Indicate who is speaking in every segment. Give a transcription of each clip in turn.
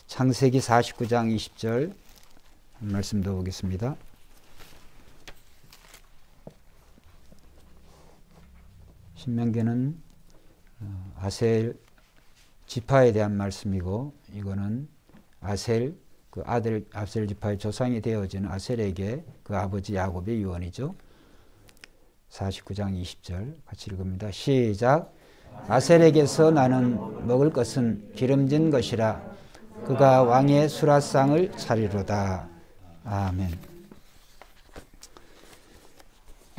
Speaker 1: 창세기 49장 20절 말씀도 보겠습니다. 신명기는 아셀 지파에 대한 말씀이고, 이거는 아셀 그 아들 아셀 지파의 조상이 되어진 아셀에게 그 아버지 야곱의 유언이죠. 49장 20절 같이 읽습니다. 시작. 아셀에게서 나는 먹을 것은 기름진 것이라 그가 왕의 수라상을 차리로다. 아멘.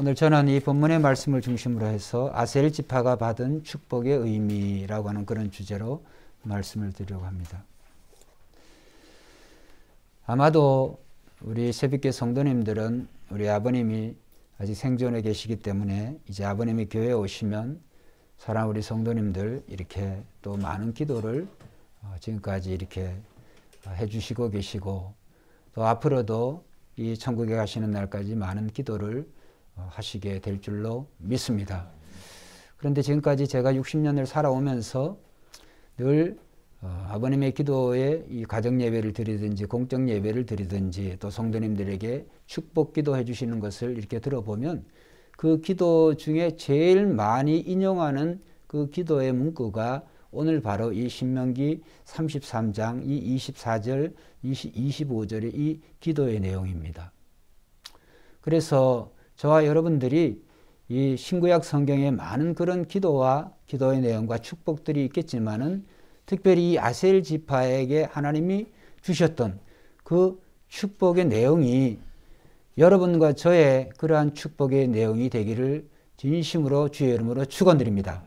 Speaker 1: 오늘 저는 이 본문의 말씀을 중심으로 해서 아셀 지파가 받은 축복의 의미라고 하는 그런 주제로 말씀을 드리려고 합니다. 아마도 우리 새벽교 성도님들은 우리 아버님이 아직 생존해 계시기 때문에 이제 아버님이 교회에 오시면 사랑하는 우리 성도님들 이렇게 또 많은 기도를 지금까지 이렇게 해주시고 계시고, 또 앞으로도 이 천국에 가시는 날까지 많은 기도를 하시게 될 줄로 믿습니다. 그런데 지금까지 제가 60년을 살아오면서 늘 아버님의 기도에 이 가정 예배를 드리든지 공적 예배를 드리든지 또 성도님들에게 축복 기도해 주시는 것을 이렇게 들어보면 그 기도 중에 제일 많이 인용하는 그 기도의 문구가 오늘 바로 이 신명기 33장 이 24절 25절의 이 기도의 내용입니다. 그래서 저와 여러분들이 이 신구약 성경에 많은 그런 기도와 기도의 내용과 축복들이 있겠지만은 특별히 이 아셀 지파에게 하나님이 주셨던 그 축복의 내용이 여러분과 저의 그러한 축복의 내용이 되기를 진심으로 주의 이름으로 축원드립니다.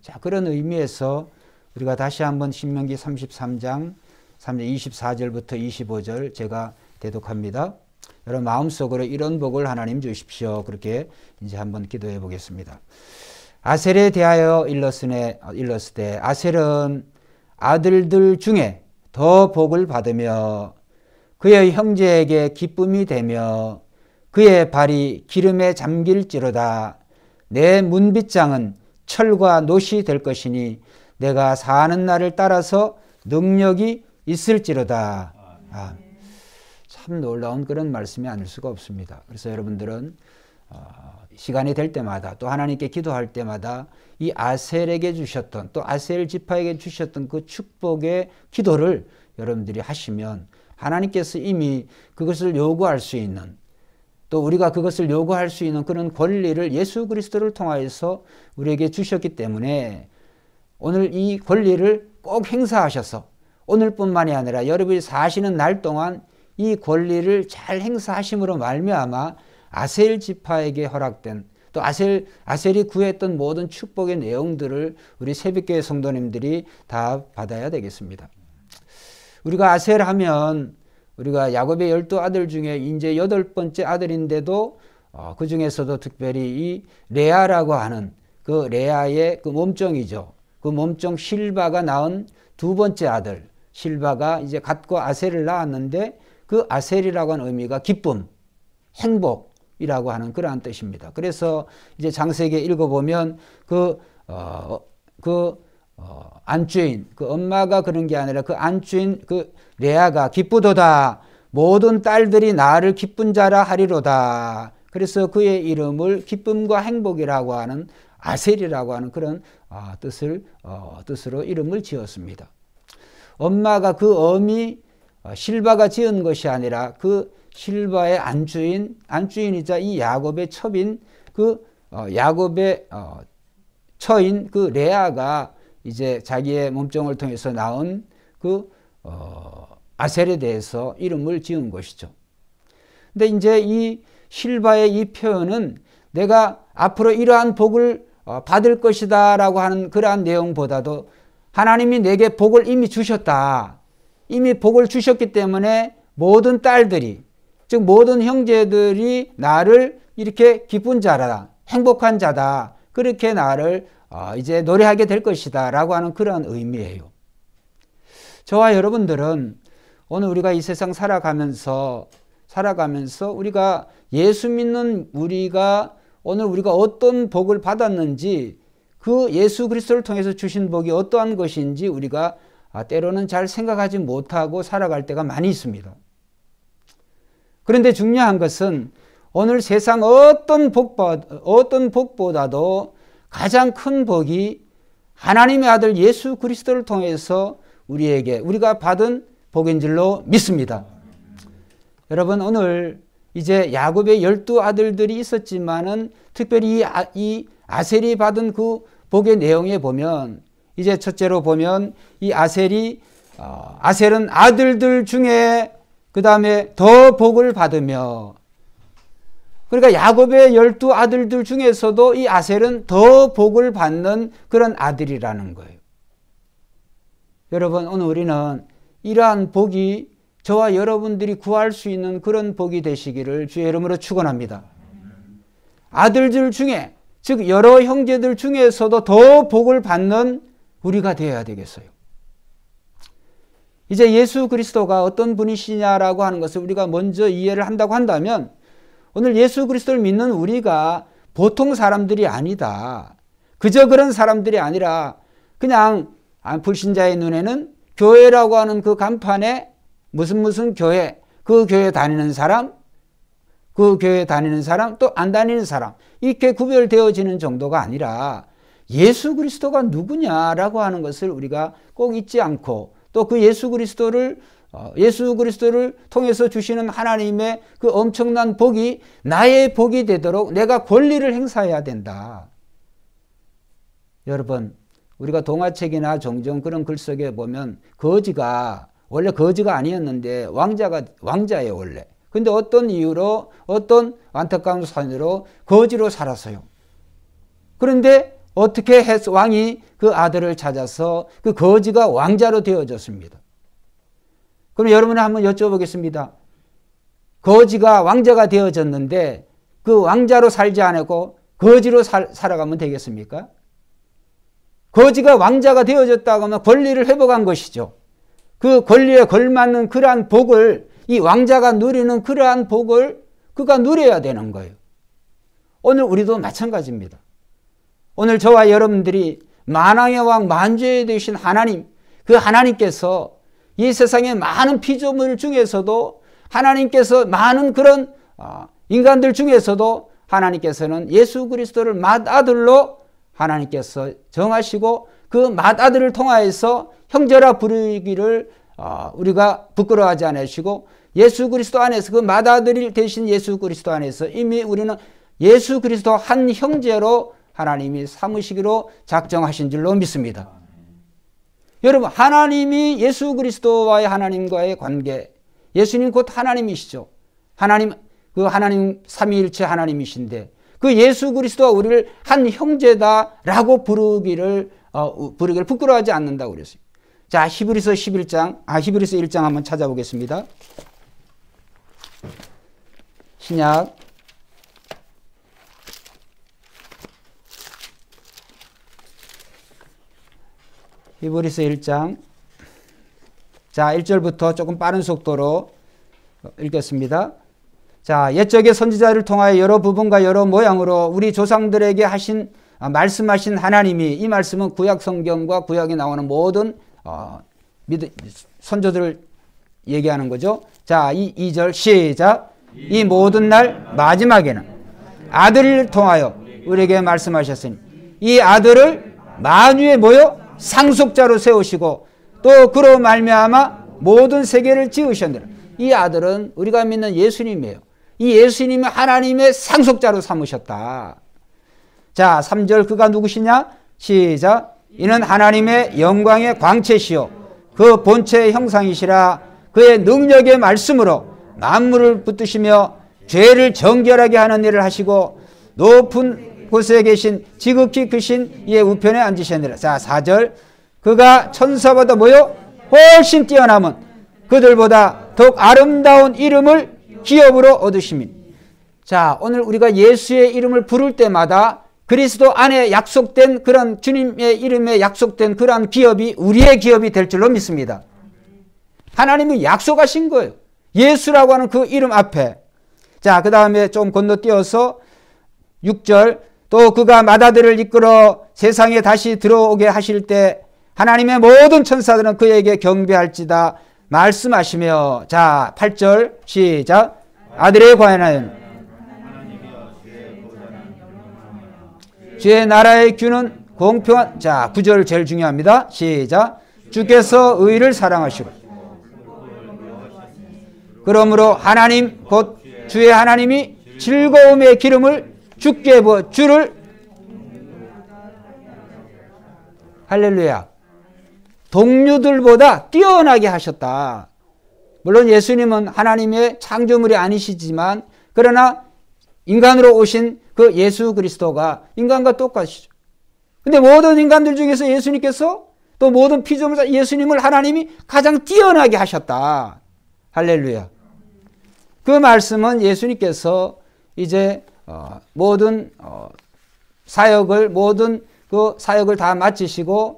Speaker 1: 자, 그런 의미에서 우리가 다시 한번 신명기 33장 24절부터 25절 제가 대독합니다. 여러분 마음속으로 이런 복을 하나님 주십시오. 그렇게 이제 한번 기도해 보겠습니다. 아셀에 대하여 일렀으되 아셀은 아들들 중에 더 복을 받으며 그의 형제에게 기쁨이 되며 그의 발이 기름에 잠길지로다. 내 문빗장은 철과 놋이 될 것이니 내가 사는 날을 따라서 능력이 있을지로다. 참 놀라운 그런 말씀이 아닐 수가 없습니다. 그래서 여러분들은 시간이 될 때마다 또 하나님께 기도할 때마다 이 아셀에게 주셨던 또 아셀 지파에게 주셨던 그 축복의 기도를 여러분들이 하시면 하나님께서 이미 그것을 요구할 수 있는, 또 우리가 그것을 요구할 수 있는 그런 권리를 예수 그리스도를 통하여서 우리에게 주셨기 때문에 오늘 이 권리를 꼭 행사하셔서 오늘뿐만이 아니라 여러분이 사시는 날 동안 이 권리를 잘 행사하심으로 말미암아 아셀 지파에게 허락된 또 아셀이 구했던 모든 축복의 내용들을 우리 새벽교회 성도님들이 다 받아야 되겠습니다. 우리가 아셀 하면 우리가 야곱의 12아들 중에 이제 8번째 아들인데도 그 중에서도 특별히 이 레아라고 하는 그 레아의 그 몸종이죠. 그 몸종 실바가 낳은 두 번째 아들 실바가 이제 갓과 아셀을 낳았는데 그 아셀이라고 하는 의미가 기쁨, 행복이라고 하는 그러한 뜻입니다. 그래서 이제 창세기에 읽어보면 안주인, 그 엄마가 그런 게 아니라 그 안주인 그 레아가 기쁘도다. 모든 딸들이 나를 기쁜 자라 하리로다. 그래서 그의 이름을 기쁨과 행복이라고 하는 아셀이라고 하는 그런 뜻으로 이름을 지었습니다. 엄마가 그 어미 실바가 지은 것이 아니라 그 실바의 안주인이자 이 야곱의 첩인 야곱의 처인 그 레아가 이제 자기의 몸종을 통해서 낳은 아셀에 대해서 이름을 지은 것이죠. 근데 이제 이 실바의 이 표현은 내가 앞으로 이러한 복을 받을 것이다 라고 하는 그러한 내용보다도 하나님이 내게 복을 이미 주셨다. 이미 복을 주셨기 때문에 모든 딸들이, 즉 모든 형제들이 나를 이렇게 기쁜 자라, 행복한 자다. 그렇게 나를 이제 노래하게 될 것이다 라고 하는 그런 의미예요. 저와 여러분들은 오늘 우리가 이 세상 살아가면서 우리가 예수 믿는 오늘 우리가 어떤 복을 받았는지 그 예수 그리스도를 통해서 주신 복이 어떠한 것인지 우리가 때로는 잘 생각하지 못하고 살아갈 때가 많이 있습니다. 그런데 중요한 것은 오늘 세상 어떤 복보다도 가장 큰 복이 하나님의 아들 예수 그리스도를 통해서 우리가 받은 복인 줄로 믿습니다. 여러분, 오늘 이제 야곱의 12아들들이 있었지만은 특별히 이 아셀이 받은 그 복의 내용에 보면, 이제 첫째로 보면 이 아셀은 아들들 중에 그 다음에 더 복을 받으며, 그러니까 야곱의 12아들들 중에서도 이 아셀은 더 복을 받는 그런 아들이라는 거예요. 여러분, 오늘 우리는 이러한 복이 저와 여러분들이 구할 수 있는 그런 복이 되시기를 주의 이름으로 축원합니다. 아들들 중에, 즉 여러 형제들 중에서도 더 복을 받는 우리가 되어야 되겠어요. 이제 예수 그리스도가 어떤 분이시냐라고 하는 것을 우리가 먼저 이해를 한다고 한다면, 오늘 예수 그리스도를 믿는 우리가 보통 사람들이 아니다. 그저 그런 사람들이 아니라 그냥 불신자의 눈에는 교회라고 하는 그 간판에 무슨 교회, 그 교회 다니는 사람, 그 교회 다니는 사람, 또 안 다니는 사람, 이렇게 구별되어지는 정도가 아니라 예수 그리스도가 누구냐라고 하는 것을 우리가 꼭 잊지 않고, 또 그 예수 그리스도를 통해서 주시는 하나님의 그 엄청난 복이 나의 복이 되도록 내가 권리를 행사해야 된다. 여러분, 우리가 동화책이나 종종 그런 글 속에 보면 거지가 원래 거지가 아니었는데 왕자예요 원래. 근데 어떤 이유로, 어떤 안타까운 사연으로 거지로 살았어요. 그런데 어떻게 해서 왕이 그 아들을 찾아서 그 거지가 왕자로 되어졌습니다. 그럼 여러분이 한번 여쭤보겠습니다. 거지가 왕자가 되어졌는데 그 왕자로 살지 않고 거지로 살아가면 되겠습니까? 거지가 왕자가 되어졌다고 하면 권리를 회복한 것이죠. 그 권리에 걸맞는 그러한 복을, 이 왕자가 누리는 그러한 복을 그가 누려야 되는 거예요. 오늘 우리도 마찬가지입니다. 오늘 저와 여러분들이 만왕의 왕 만주에 되신 하나님, 그 하나님께서 이 세상의 많은 피조물 중에서도 하나님께서 많은 그런 인간들 중에서도 하나님께서는 예수 그리스도를 맏아들로 하나님께서 정하시고 그 맏아들을 통하여서 형제라 부르기를 우리가 부끄러워하지 않으시고, 예수 그리스도 안에서 그 맏아들이 되신 예수 그리스도 안에서 이미 우리는 예수 그리스도 한 형제로 하나님이 삼으시기로 작정하신 줄로 믿습니다. 여러분, 하나님이 예수 그리스도와의 하나님과의 관계, 예수님 곧 하나님이시죠. 하나님 삼위일체 하나님이신데 그 예수 그리스도와 우리를 한 형제다라고 부르기를 부끄러워하지 않는다고 그랬어요. 자, 히브리서 1장 한번 찾아보겠습니다. 신약 히브리서 1장. 자, 1절부터 조금 빠른 속도로 읽겠습니다. 자, 옛적의 선지자를 통하여 여러 부분과 여러 모양으로 우리 조상들에게 말씀하신 하나님이, 이 말씀은 구약 성경과 구약에 나오는 모든 선조들을 얘기하는 거죠. 자, 2절 시작. 이 모든 날 마지막에는 아들을 통하여 우리에게 말씀하셨으니 이 아들을 만유에 모여 상속자로 세우시고 또 그로 말미암아 모든 세계를 지으셨느라. 이 아들은 우리가 믿는 예수님이에요. 이 예수님이 하나님의 상속자로 삼으셨다. 자, 3절 그가 누구시냐? 시작. 이는 하나님의 영광의 광채시요 그 본체의 형상이시라. 그의 능력의 말씀으로 만물을 붙드시며 죄를 정결하게 하는 일을 하시고 높은 곳에 계신 지극히 크신 이의 우편에 앉으셨느라. 자, 4절 그가 천사보다 모여 훨씬 뛰어남은 그들보다 더욱 아름다운 이름을 기업으로 얻으시니. 자, 오늘 우리가 예수의 이름을 부를 때마다 그리스도 안에 약속된 그런 주님의 이름에 약속된 그러한 기업이 우리의 기업이 될 줄로 믿습니다. 하나님이 약속하신 거예요. 예수라고 하는 그 이름 앞에. 자, 그 다음에 좀 건너뛰어서 6절 또 그가 맏아들을 이끌어 세상에 다시 들어오게 하실 때 하나님의 모든 천사들은 그에게 경배할지다 말씀하시며. 자, 8절 시작. 아들의 관하여는 주의 나라의 규는 공평한. 자, 9절 제일 중요합니다. 시작. 주께서 의를 사랑하시고 그러므로 하나님 곧 주의 하나님이 즐거움의 기름을 주께 부어 주를. 할렐루야. 동료들보다 뛰어나게 하셨다. 물론 예수님은 하나님의 창조물이 아니시지만 그러나 인간으로 오신 그 예수 그리스도가 인간과 똑같이죠. 근데 모든 인간들 중에서 예수님께서 또 모든 피조물자 예수님을 하나님이 가장 뛰어나게 하셨다. 할렐루야. 그 말씀은 예수님께서 이제 모든 사역을 다 마치시고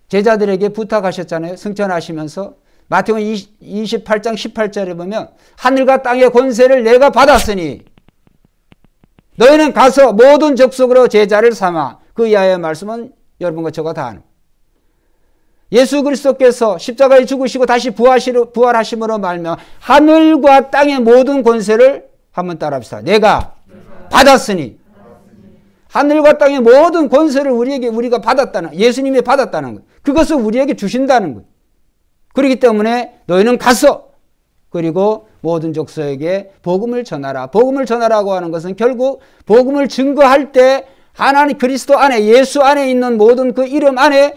Speaker 1: 제자들에게 부탁하셨잖아요. 승천하시면서 마태복음 28장 18절에 보면 하늘과 땅의 권세를 내가 받았으니 너희는 가서 모든 족속으로 제자를 삼아. 그 이하의 말씀은 여러분과 저가 다 아는. 예수 그리스도께서 십자가에 죽으시고 다시 부활하심으로 말미암아 하늘과 땅의 모든 권세를 한번 따라합시다. 내가 받았으니. 하늘과 땅의 모든 권세를 우리가 받았다는, 예수님이 받았다는 거예요. 그것을 우리에게 주신다는 거예요. 그렇기 때문에 너희는 가서 그리고 모든 족속에게 복음을 전하라. 복음을 전하라고 하는 것은 결국 복음을 증거할 때 하나님 그리스도 안에 예수 안에 있는 모든 그 이름 안에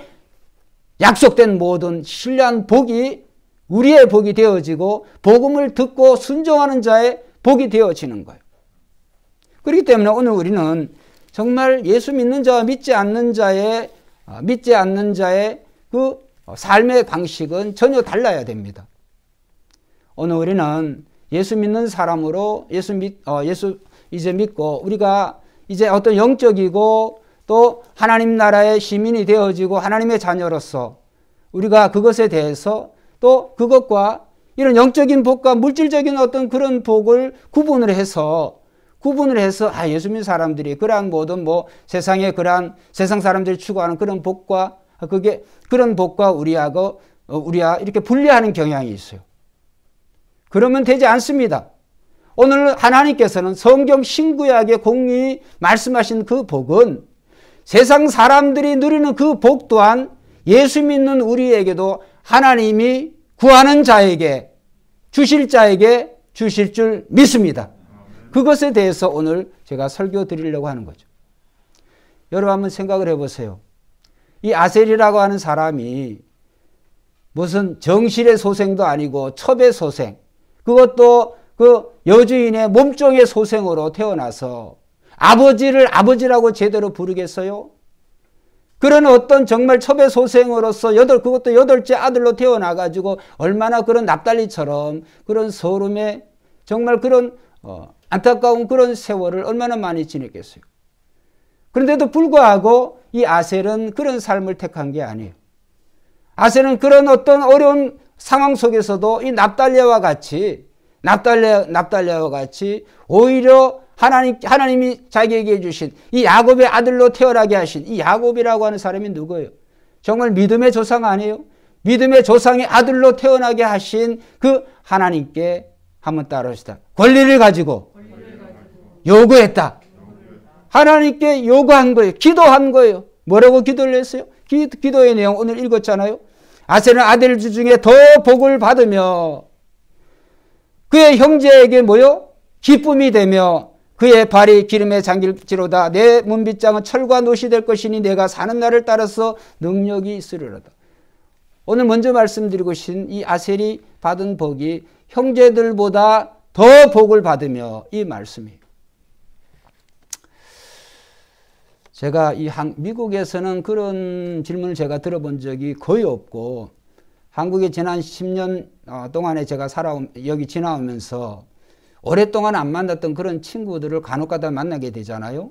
Speaker 1: 약속된 모든 신뢰한 복이 우리의 복이 되어지고 복음을 듣고 순종하는 자의 복이 되어지는 거예요. 그렇기 때문에 오늘 우리는 정말 예수 믿는 자와 믿지 않는 자의 그 삶의 방식은 전혀 달라야 됩니다. 오늘 우리는 예수 믿는 사람으로 예수 이제 믿고 우리가 이제 어떤 영적이고 또 하나님 나라의 시민이 되어지고 하나님의 자녀로서 우리가 그것에 대해서 또 그것과 이런 영적인 복과 물질적인 어떤 그런 복을 구분을 해서 예수 믿는 사람들이 그러한 모든 세상의 그러한 세상 사람들이 추구하는 그런 복과 우리와 이렇게 분리하는 경향이 있어요. 그러면 되지 않습니다. 오늘 하나님께서는 성경 신구약에 공히 말씀하신 그 복은 세상 사람들이 누리는 그 복 또한 예수 믿는 우리에게도 하나님이 구하는 자에게 주실 줄 믿습니다. 그것에 대해서 오늘 제가 설교 드리려고 하는 거죠. 여러분 한번 생각을 해보세요. 이 아셀이라고 하는 사람이 무슨 정실의 소생도 아니고 첩의 소생, 그것도 그 여주인의 몸종의 소생으로 태어나서 아버지를 아버지라고 제대로 부르겠어요? 그런 어떤 정말 첩의 소생으로서 그것도 8째 아들로 태어나가지고 얼마나 그런 납달리처럼 그런 서름에 정말 그런 안타까운 그런 세월을 얼마나 많이 지냈겠어요. 그런데도 불구하고 이 아셀은 그런 삶을 택한 게 아니에요. 아셀은 그런 어떤 어려운 상황 속에서도 이 납달리아와 같이 오히려 하나님이 자기에게 주신 이 야곱의 아들로 태어나게 하신 이 야곱이라고 하는 사람이 누구예요? 정말 믿음의 조상 아니에요? 믿음의 조상의 아들로 태어나게 하신 그 하나님께 한번 따라합시다. 권리를 가지고 요구했다. 하나님께 요구한 거예요. 기도한 거예요. 뭐라고 기도를 했어요? 기도의 내용 오늘 읽었잖아요. 아셀은 아들 중에 더 복을 받으며 그의 형제에게 기쁨이 되며 그의 발이 기름에 잠길지로다. 내 문빗장은 철과 노시 될 것이니 내가 사는 날을 따라서 능력이 있으리로다. 오늘 먼저 말씀드리고 싶은 이 아셀이 받은 복이 형제들보다 더 복을 받으며 이 말씀이에요. 제가 미국에서는 그런 질문을 제가 들어본 적이 거의 없고 한국에 지난 10년 동안에 제가 여기 지나오면서 오랫동안 안 만났던 그런 친구들을 간혹가다 만나게 되잖아요.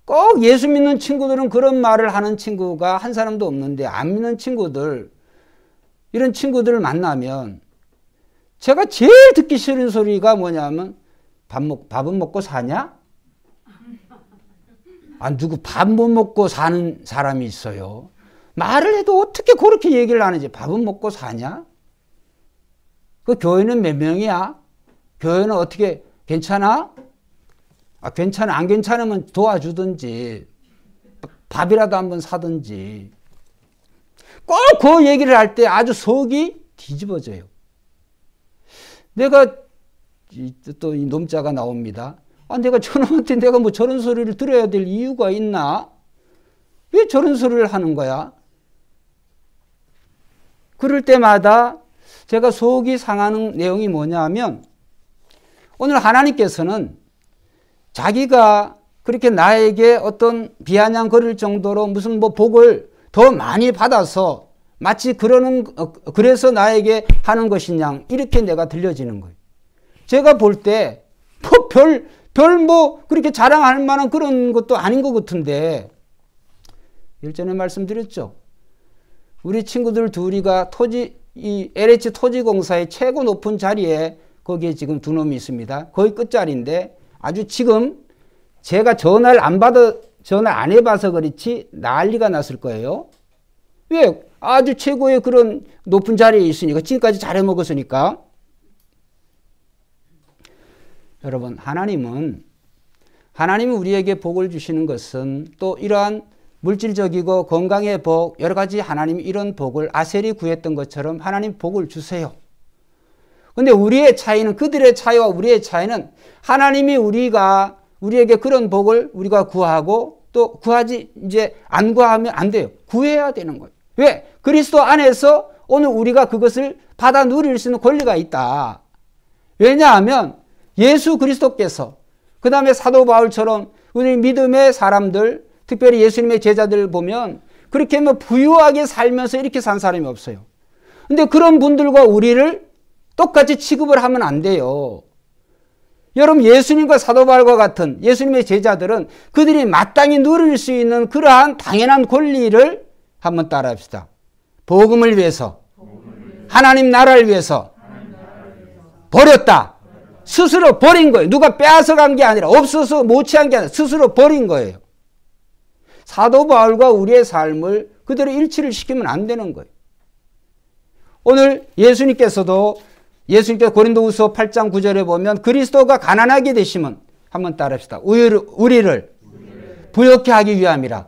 Speaker 1: 꼭 예수 믿는 친구들은 그런 말을 하는 친구가 한 사람도 없는데 안 믿는 친구들, 이런 친구들을 만나면 제가 제일 듣기 싫은 소리가 뭐냐면 밥은 먹고 사냐? 누구 밥 못 먹고 사는 사람이 있어요. 말을 해도 어떻게 그렇게 얘기를 하는지. 밥은 먹고 사냐? 그 교회는 몇 명이야? 교회는 어떻게 괜찮아? 괜찮아. 안 괜찮으면 도와주든지 밥이라도 한번 사든지. 꼭 그 얘기를 할 때 아주 속이 뒤집어져요. 내가 또 이 놈자가 나옵니다. 내가 저놈한테 내가 뭐 저런 소리를 들어야 될 이유가 있나? 왜 저런 소리를 하는 거야? 그럴 때마다 제가 속이 상하는 내용이 뭐냐 하면, 오늘 하나님께서는 자기가 그렇게 나에게 어떤 비아냥거릴 정도로 무슨 뭐 복을 더 많이 받아서 마치 그래서 나에게 하는 것이냐, 이렇게 내가 들려지는 거예요. 제가 볼 때 뭐 그렇게 자랑할 만한 그런 것도 아닌 것 같은데, 일전에 말씀드렸죠. 우리 친구들 둘이가 이 LH 토지공사의 최고 높은 자리에 거기에 지금 두 놈이 있습니다. 거의 끝자리인데 아주 지금 제가 전화를 안 해봐서 그렇지 난리가 났을 거예요. 왜? 아주 최고의 그런 높은 자리에 있으니까, 지금까지 잘해 먹었으니까. 여러분, 하나님은 우리에게 복을 주시는 것은 또 이러한 물질적이고 건강의 복, 여러 가지 하나님이 이런 복을 아셀이 구했던 것처럼 하나님 복을 주세요. 근데 우리의 차이는, 그들의 차이와 우리의 차이는, 하나님이 우리에게 그런 복을 우리가 구하고 또 안 구하면 안 돼요. 구해야 되는 거예요. 왜? 그리스도 안에서 오늘 우리가 그것을 받아 누릴 수 있는 권리가 있다. 왜냐하면 예수 그리스도께서, 그 다음에 사도 바울처럼 우리 믿음의 사람들, 특별히 예수님의 제자들 보면 그렇게 뭐 부유하게 살면서 이렇게 산 사람이 없어요. 근데 그런 분들과 우리를 똑같이 취급을 하면 안 돼요. 여러분, 예수님과 사도 바울과 같은 예수님의 제자들은 그들이 마땅히 누릴 수 있는 그러한 당연한 권리를 한번 따라합시다. 복음을 위해서, 하나님 나라를 위해서 버렸다. 스스로 버린 거예요. 누가 빼앗아간 게 아니라, 없어서 못 취한 게 아니라 스스로 버린 거예요. 사도 바울과 우리의 삶을 그대로 일치를 시키면 안 되는 거예요. 오늘 예수님께서 고린도후서 8장 9절에 보면 그리스도가 가난하게 되시면, 한번 따라합시다. 우리를 부욕케 하기 위함이라.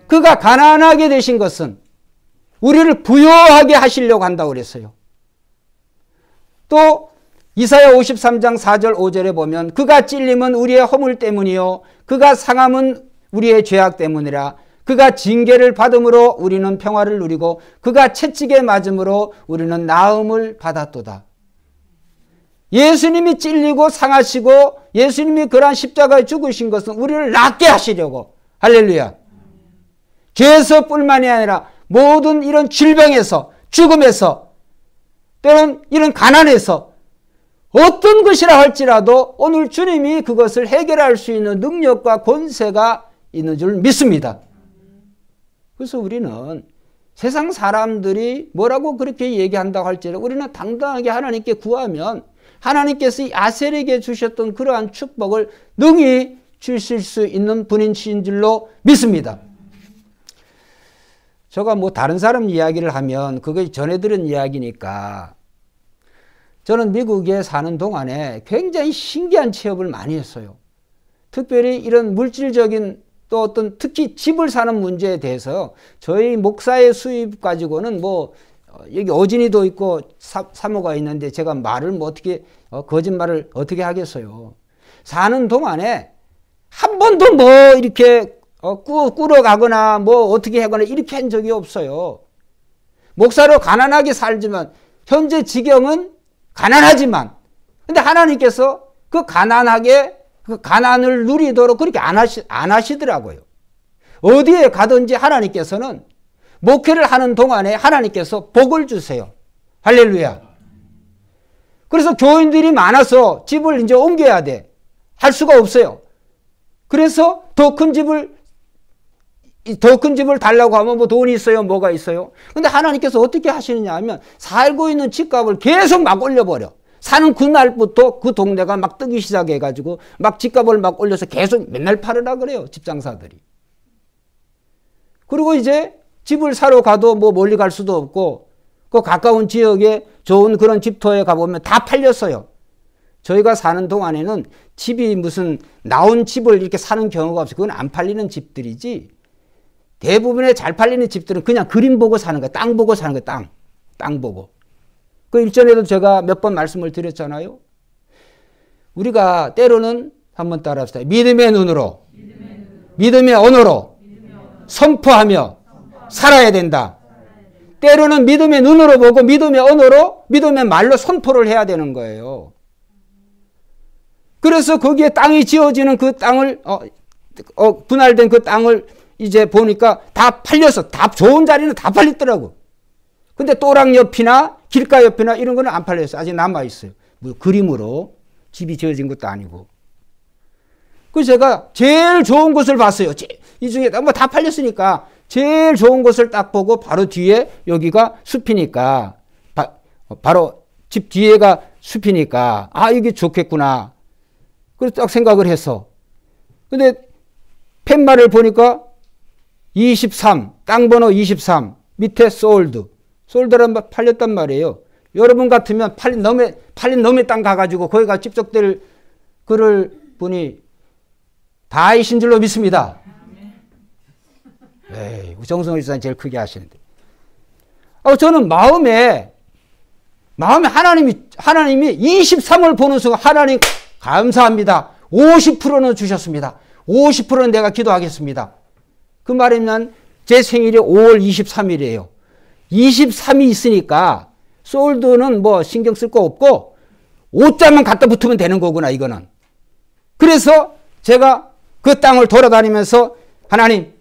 Speaker 1: 그가 가난하게 되신 것은 우리를 부요하게 하시려고 한다고 그랬어요. 또 이사야 53장 4절 5절에 보면 그가 찔림은 우리의 허물 때문이요 그가 상함은 우리의 죄악 때문이라. 그가 징계를 받음으로 우리는 평화를 누리고 그가 채찍에 맞음으로 우리는 나음을 받았도다. 예수님이 찔리고 상하시고 예수님이 그러한 십자가에 죽으신 것은 우리를 낫게 하시려고. 할렐루야. 죄에서뿐만이 아니라 모든 이런 질병에서, 죽음에서, 때론 이런 가난에서 어떤 것이라 할지라도 오늘 주님이 그것을 해결할 수 있는 능력과 권세가 있는 줄 믿습니다. 그래서 우리는 세상 사람들이 뭐라고 그렇게 얘기한다고 할지라도 우리는 당당하게 하나님께 구하면 하나님께서 이 아셀에게 주셨던 그러한 축복을 능히 주실 수 있는 분이신 줄로 믿습니다. 제가 뭐 다른 사람 이야기를 하면 그게 전해 들은 이야기니까, 저는 미국에 사는 동안에 굉장히 신기한 체험을 많이 했어요. 특별히 이런 물질적인 또 어떤 특히 집을 사는 문제에 대해서 저희 목사의 수입 가지고는 뭐 여기 어진이도 있고 사모가 있는데 제가 말을 뭐 어떻게 거짓말을 어떻게 하겠어요. 사는 동안에 한 번도 뭐 이렇게 꾸러 가거나 뭐 어떻게 하거나 이렇게 한 적이 없어요. 목사로 가난하게 살지만 현재 지경은 가난하지만, 근데 하나님께서 그 가난을 누리도록 그렇게 안 하시더라고요. 어디에 가든지 하나님께서는 목회를 하는 동안에 하나님께서 복을 주세요. 할렐루야. 그래서 교인들이 많아서 집을 이제 옮겨야 돼. 할 수가 없어요. 그래서 더 큰 집을 달라고 하면 뭐 돈이 있어요? 뭐가 있어요? 근데 하나님께서 어떻게 하시느냐 하면 살고 있는 집값을 계속 막 올려버려. 사는 그날부터 그 동네가 막 뜨기 시작해가지고 막 집값을 막 올려서 계속 맨날 팔으라 그래요. 집장사들이. 그리고 이제 집을 사러 가도 뭐 멀리 갈 수도 없고 그 가까운 지역에 좋은 그런 집터에 가보면 다 팔렸어요. 저희가 사는 동안에는 집이 무슨 나온 집을 이렇게 사는 경우가 없어요. 그건 안 팔리는 집들이지 대부분의 잘 팔리는 집들은 그냥 그림 보고 사는 거야. 땅 보고 사는 거야. 땅 보고. 그 일전에도 제가 몇 번 말씀을 드렸잖아요. 우리가 때로는 한번 따라합시다. 믿음의 눈으로, 믿음의 언어로 선포하며 살아야 된다. 때로는 믿음의 눈으로 보고 믿음의 언어로, 믿음의 말로 선포를 해야 되는 거예요. 그래서 거기에 땅이 지어지는 그 땅을 분할된 그 땅을 이제 보니까 다 팔려서 다 좋은 자리는 다 팔렸더라고. 근데 또랑 옆이나 길가 옆이나 이런 거는 안 팔렸어요. 아직 남아있어요. 뭐 그림으로 집이 지어진 것도 아니고. 그래서 제가 제일 좋은 곳을 봤어요. 이 중에 뭐 다 팔렸으니까 제일 좋은 곳을 딱 보고 바로 뒤에 여기가 숲이니까 바로 집 뒤에가 숲이니까 아 이게 좋겠구나. 그래서 딱 생각을 했어. 근데 팻말을 보니까 23, 땅 번호 23, 밑에 솔드란 말 팔렸단 말이에요. 여러분 같으면 팔린 놈의 땅 가가지고 거기가 집적될 그를 분이 다이신 줄로 믿습니다. 에이, 정성호 집사님 제일 크게 하시는데. 저는 마음에 하나님이 23을 보는 순간 하나님 감사합니다. 50%는 주셨습니다. 50%는 내가 기도하겠습니다. 그 말이면 제 생일이 5월 23일이에요. 23이 있으니까 솔드는 뭐 신경 쓸 거 없고 5자만 갖다 붙으면 되는 거구나 이거는. 그래서 제가 그 땅을 돌아다니면서 하나님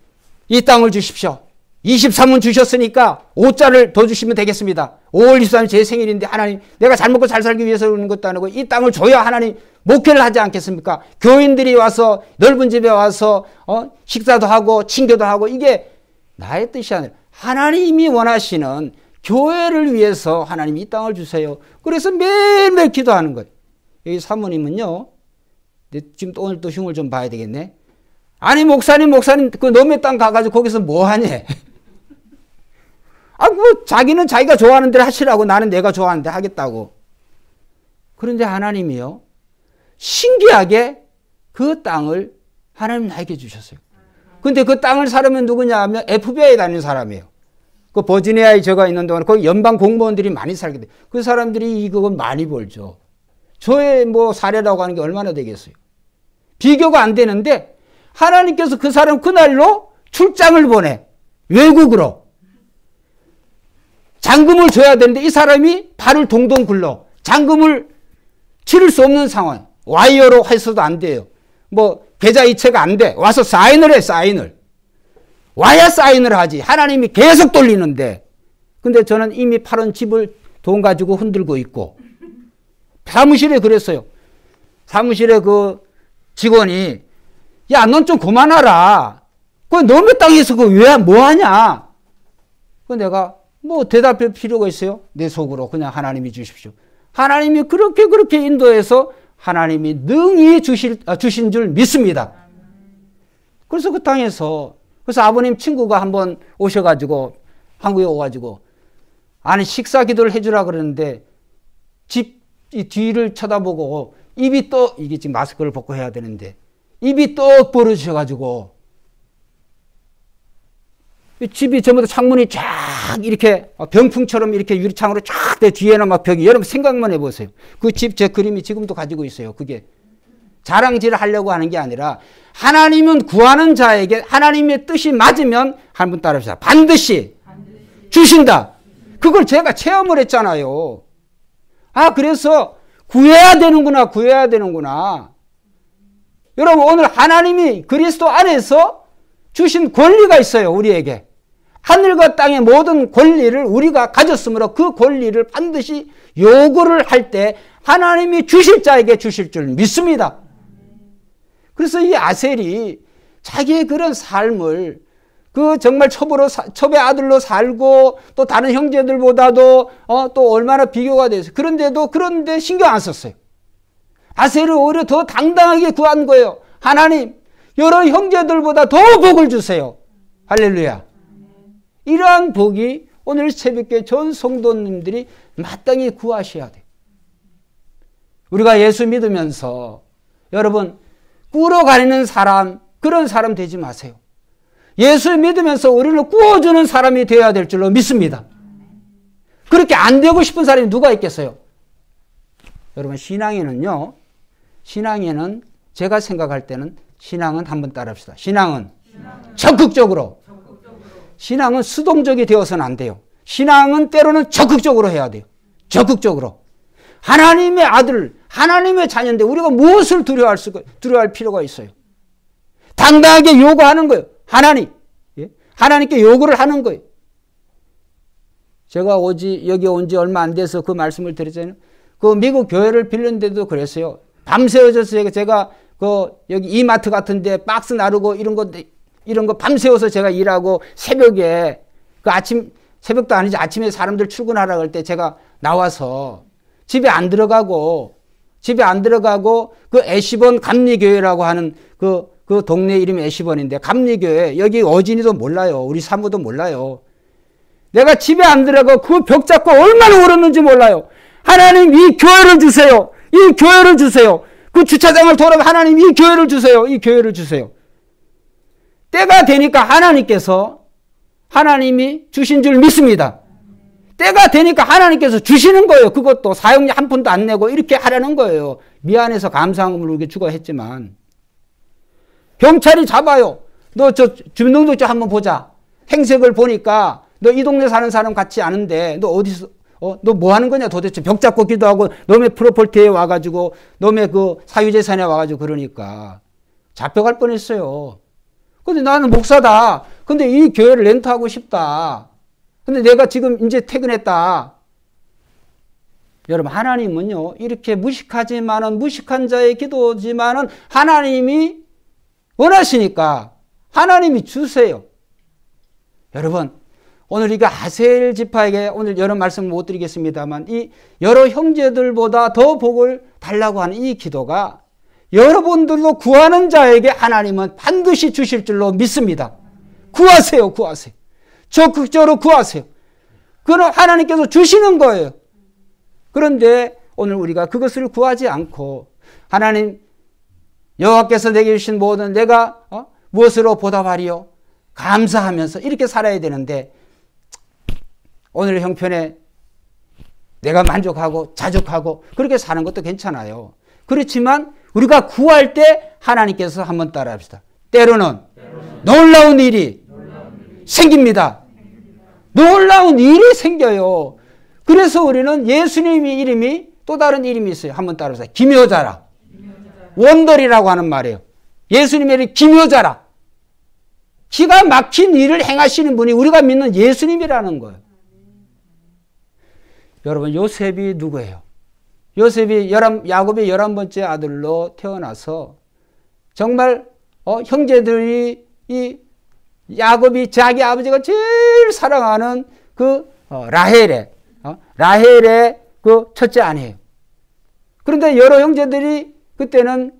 Speaker 1: 이 땅을 주십시오. 23은 주셨으니까 5자를 더 주시면 되겠습니다. 5월 23일 제 생일인데 하나님 내가 잘 먹고 잘 살기 위해서 그러는 것도 아니고 이 땅을 줘야 하나님 목회를 하지 않겠습니까? 교인들이 와서 넓은 집에 와서 식사도 하고 친교도 하고 이게 나의 뜻이 아니라 하나님이 원하시는 교회를 위해서 하나님 이 땅을 주세요. 그래서 매일매일 기도하는 거예요. 여기 사모님은요. 지금 또 오늘 또 흉을 좀 봐야 되겠네. 아니 목사님 그 너의 땅 가가지고 거기서 뭐 하니? 뭐 자기는 자기가 좋아하는 대로 하시라고 나는 내가 좋아하는 대로 하겠다고. 그런데 하나님이요. 신기하게 그 땅을 하나님 나에게 주셨어요. 근데 그 땅을 사려면 누구냐 하면 FBI에 다니는 사람이에요. 그 버지니아에 제가 있는 동안 거기 연방 공무원들이 많이 살게 돼요. 그 사람들이 이거 많이 벌죠. 저의 뭐 사례라고 하는 게 얼마나 되겠어요. 비교가 안 되는데 하나님께서 그 사람 그날로 출장을 보내. 외국으로. 잔금을 줘야 되는데 이 사람이 발을 동동 굴러. 잔금을 치를 수 없는 상황. 와이어로 해서도 안 돼요. 뭐 계좌이체가 안 돼. 와서 사인을 해. 사인을. 와야 사인을 하지. 하나님이 계속 돌리는데. 근데 저는 이미 팔은 집을 돈 가지고 흔들고 있고. 사무실에 그랬어요. 사무실에 그 직원이 야, 넌 좀 그만하라. 그 너의 땅에서 그 왜 뭐 하냐? 그 내가 뭐 대답할 필요가 있어요? 내 속으로 그냥 하나님이 주십시오. 하나님이 그렇게 인도해서 하나님이 능히 주신 줄 믿습니다. 그래서 그 땅에서 그래서 아버님 친구가 한번 오셔가지고 한국에 오가지고 아니 식사 기도를 해주라 그러는데 집 이 뒤를 쳐다보고 입이 또 이게 지금 마스크를 벗고 해야 되는데 입이 떡 벌어지셔가지고 집이 전부 다 창문이 쫙 이렇게 병풍처럼 이렇게 유리창으로 쫙 내 뒤에는 막 벽이 여러분 생각만 해보세요. 그 집 제 그림이 지금도 가지고 있어요. 그게 자랑질을 하려고 하는 게 아니라 하나님은 구하는 자에게 하나님의 뜻이 맞으면 한 분 따라합시다. 반드시 주신다. 그걸 제가 체험을 했잖아요. 그래서 구해야 되는구나. 여러분 오늘 하나님이 그리스도 안에서 주신 권리가 있어요. 우리에게. 하늘과 땅의 모든 권리를 우리가 가졌으므로 그 권리를 반드시 요구를 할 때 하나님이 주실 자에게 주실 줄 믿습니다. 그래서 이 아셀이 자기의 그런 삶을 그 정말 첩의 아들로 살고 또 다른 형제들보다도 또 얼마나 비교가 돼서 그런데 신경 안 썼어요. 아셀을 오히려 더 당당하게 구한 거예요. 하나님 여러 형제들보다 더 복을 주세요. 할렐루야. 이러한 복이 오늘 새벽에 전 성도님들이 마땅히 구하셔야 돼요. 우리가 예수 믿으면서 여러분 꾸러가리는 사람, 그런 사람 되지 마세요. 예수 믿으면서 우리를 꾸어주는 사람이 되어야 될 줄로 믿습니다. 그렇게 안 되고 싶은 사람이 누가 있겠어요? 여러분 신앙에는요, 신앙에는 제가 생각할 때는 신앙은 한번 따라합시다. 신앙은 적극적으로. 신앙은 수동적이 되어서는 안 돼요. 신앙은 때로는 적극적으로 해야 돼요. 적극적으로. 하나님의 아들, 하나님의 자녀인데 우리가 무엇을 두려워할 필요가 있어요? 당당하게 요구하는 거예요. 하나님. 예? 하나님께 요구를 하는 거예요. 제가 여기 온 지 얼마 안 돼서 그 말씀을 드렸잖아요. 그 미국 교회를 빌렸는데도 그랬어요. 밤새워서 제가 여기 이마트 같은데 박스 나르고 이런 거 밤새워서 제가 일하고 새벽에 새벽도 아니지 아침에 사람들 출근하라고 할 때 제가 나와서 집에 안 들어가고 그 애시번 감리교회라고 하는 그 동네 이름이 애시번인데 감리교회 여기 어진이도 몰라요. 우리 사모도 몰라요. 내가 집에 안 들어가고 그 벽 잡고 얼마나 울었는지 몰라요. 하나님 이 교회를 주세요. 이 교회를 주세요. 그 주차장을 돌아가 하나님 이 교회를 주세요. 이 교회를 주세요. 때가 되니까 하나님이 주신 줄 믿습니다. 때가 되니까 하나님께서 주시는 거예요. 그것도 사용료 한 푼도 안 내고 이렇게 하라는 거예요. 미안해서 감사함을 우리가 주고 했지만 경찰이 잡아요. 너 저 주민등록증 한번 보자. 행색을 보니까 너 이 동네 사는 사람 같지 않은데 너 어디서 너 뭐 하는 거냐 도대체. 벽 잡고 기도하고 놈의 프로퍼티에 와가지고 놈의 그 사유재산에 와가지고 그러니까 잡혀갈 뻔했어요. 근데 나는 목사다. 근데 이 교회를 렌트하고 싶다. 근데 내가 지금 이제 퇴근했다. 여러분 하나님은요 이렇게 무식한 자의 기도지만은 하나님이 원하시니까 하나님이 주세요. 여러분 오늘 이거 아셀 지파에게 오늘 여러 말씀 못 드리겠습니다만 이 여러 형제들보다 더 복을 달라고 하는 이 기도가 여러분들도 구하는 자에게 하나님은 반드시 주실 줄로 믿습니다. 구하세요. 적극적으로 구하세요. 그럼 하나님께서 주시는 거예요. 그런데 오늘 우리가 그것을 구하지 않고 하나님 여호와께서 내게 주신 모든 내가 무엇으로 보답하리요? 감사하면서 이렇게 살아야 되는데 오늘 형편에 내가 만족하고 자족하고 그렇게 사는 것도 괜찮아요. 그렇지만 우리가 구할 때 하나님께서 한번 따라합시다. 때로는 놀라운 일이 생깁니다. 놀라운 일이 생겨요. 그래서 우리는 예수님의 이름이 또 다른 이름이 있어요. 한번 따라해보세요. 기묘자라. 원더리라고 하는 말이에요. 예수님의 이름 기묘자라. 기가 막힌 일을 행하시는 분이 우리가 믿는 예수님이라는 거예요. 여러분 요셉이 누구예요? 요셉이 야곱의 11번째 아들로 태어나서 정말 형제들이 이 야곱이 자기 아버지가 제일 사랑하는 그 라헬의 그 첫째 아내예요. 그런데 여러 형제들이 그때는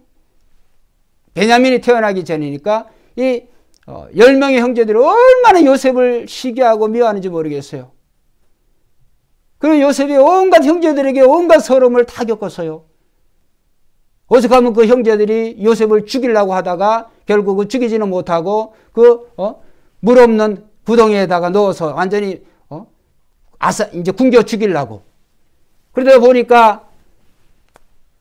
Speaker 1: 베냐민이 태어나기 전이니까 이 10명의 형제들이 얼마나 요셉을 시기하고 미워하는지 모르겠어요. 그리고 요셉이 온갖 형제들에게 온갖 서름을 다 겪었어요. 오죽하면 그 형제들이 요셉을 죽이려고 하다가 결국은 죽이지는 못하고 물 없는 구덩이에다가 넣어서 완전히 이제 굶겨 죽이려고. 그러다 보니까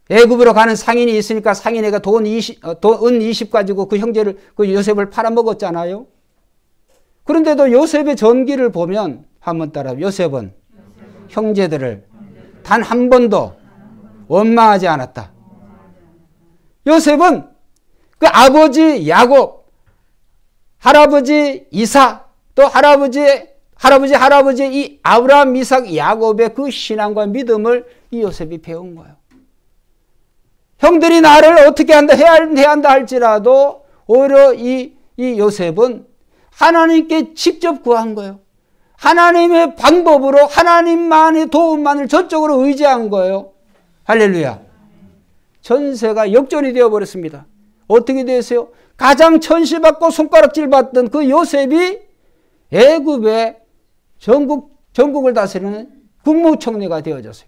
Speaker 1: 애굽으로 가는 상인이 있으니까 상인애가 은 20 가지고 그 형제를 그 요셉을 팔아먹었잖아요. 그런데도 요셉의 전기를 보면 한번 따라 요셉은 형제들을 단 한 번도 원망하지 않았다. 요셉은 그 아버지 야곱, 할아버지 이삭, 또 할아버지 이 아브라함, 이삭, 야곱의 그 신앙과 믿음을 이 요셉이 배운 거예요. 형들이 나를 어떻게 해야 한다 할지라도 오히려 이 요셉은 하나님께 직접 구한 거예요. 하나님의 방법으로 하나님만의 도움만을 전적으로 의지한 거예요. 할렐루야. 전세가 역전이 되어버렸습니다. 어떻게 되었어요? 가장 천시받고 손가락질 받던 그 요셉이 애굽의 전국을 다스리는 국무총리가 되어졌어요.